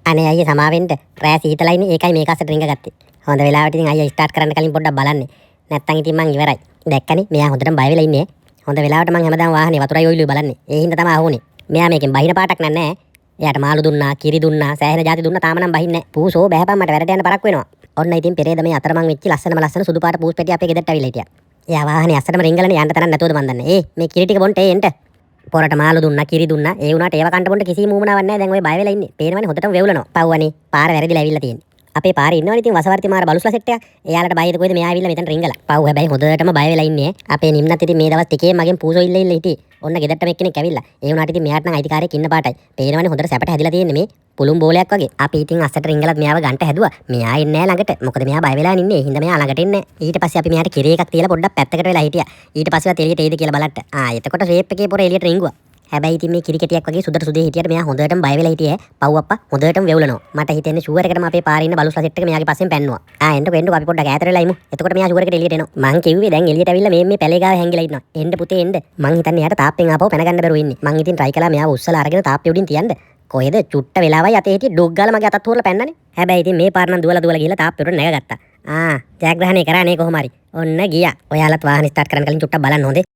අනේ අයියේ සමාවෙන්න රෑ සීතලයිනේ ඒකයි මේක අස්සට රින්ග ගත්තේ. හොඳ වෙලාවට ඉතින් අයියා ස්ටාර්ට් කරන්න කලින් පොඩ්ඩක් බලන්නේ. නැත්තම් ඉතින් මං ඉවරයි. දැක්කනේ මෙයා හොඳටම බය වෙලා ඉන්නේ. හොඳ වෙලාවට මං හැමදාම වාහනේ වතුරයි ඔයිලුයි බලන්නේ. ඒ හින්දා තමයි අහුනේ. මෙයා මේකෙන් බහින පාටක් නෑ. එයාට මාළු දුන්නා, කිරි දුන්නා, සෑහෙන જાති දුන්නා තාම නම් බහින්නේ නැහැ. පූසෝ බෑපන් මට වැඩට යන්න පරක් වෙනවා. ඔන්න ඉතින් පෙරේද මේ අතරමං වෙච්ච ලස්සන සුදු පාට පූස් පෙට්ටිය අපේ ගෙදරට අවිල්ලා හිටියා. එයා වාහනේ අස්සටම රින්ගලනේ යන්න තරම් නැතුවද මන් දන්නේ. මේ කිරි ටික බොන්ට එන්න. පොරට මාළු දුන්නා, කිරි දුන්නා. ඒ වුණාට ඒව කන්න බොන්න කිසිම ඌමනාවක් නැහැ. දැන් ඔය බය වෙලා ඉන්නේ. පේනවනේ හොඳටම වෙවුලනවා. පව්වනේ. පාර වැරදිලා ඇවිල්ලා තියෙන්නේ. අපේ පාරේ ඉන්නවනේ ඉතින් වසවර්ති මාර බලුස්ලා සෙට් එක. එයාලට බයිද කොයිද මෙයා ඇවිල්ලා මෙතන රින්ගලා. පව් හැබැයි හොඳටම බය වෙලා ඉන්නේ. අපේ නිම්නත් ඉතින් මේ දවස් ටිකේ මගෙන් පූසෝ ඉල්ල හිටියේ. ඔන්න ගෙදරට එක්කෙනෙක් ඇවිල්ලා. ඒ වුණාට ඉතින් මෙයාට නම් අයිතිකාරයෙක් ඉන්න පාටයි. පේනවනේ හොඳට සැපට හැදිලා තියෙන්නේ මේ. පුළුම් බෝලයක් වගේ. අපි ඉතින් අස්සට රින්ගලත් මෙයාව ගන්ට හැදුවා. මෙයා ඉන්නේ නැහැ ළඟට. මොකද මෙයා බය වෙලා ඉන්නේ. හින්දා මෙයා ළඟට එන්නේ. ඊට පස්සේ අපි මෙයාට කිරි එකක් තියලා පොඩ්ඩක් පැත්තකට වෙලා හිටියා. ඊට පස්සේවත් එළියට එයිද කියලා බලන්න. එතකොට ෂේප් එකේ පොර එළියට රින්ගුවා. හැබැයි ඉතින් මේ කිරි කෙටියක් වගේ සුදට සුදේ හිටියට මෙයා හොඳටම බය වෙලා හිටියේ. පව් අප්පා හොඳටම වෙවුලනවා. මට හිතෙන්නේ ෂුවර් එකටම අපේ පාරේ ඉන්න බලුස්ලා සෙට් එක මෙයාගේ පස්සෙන් පැන්නුවා. එන්නකො අපි පොඩ්ඩක් ඈතට වෙලා ඉමු. එතකොට මෙයා ෂුවර් එකට එළියට එනවා. මං කිව්වේ දැන් එළියට ඇවිල්ලා මේ පැලේ ගාව හැංගිලා ඉන්නවා. එන්න පුතේ එන්න. මං හිතන්නේ එයාට තාප්පෙන් ආපහු පැන ගන්න බැරුව ඉන්නේ. මං ඉතින් try කළා මෙයාව උස්සලා අරගෙන තාප්පෙ උඩින් තියන්න. කොහෙද චුට්ට වෙලාවයි අතේ හිටියේ ඩොග් ගාලා මගේ අතත් හොරලා පැන්නනේ. හැබැයි ඉතින් මේ පාර නම් දුවලා ගිහලා තාප්පෙ උඩ නැගගත්තා. ජයග්‍රහණය කරා නේ කොහොම හරි. ඔන්න ගියා. ඔයාලත් වාහනේ ස්ටාර්ට් කරන්න කලින් චුට්ටක් බලන්න හොඳේ.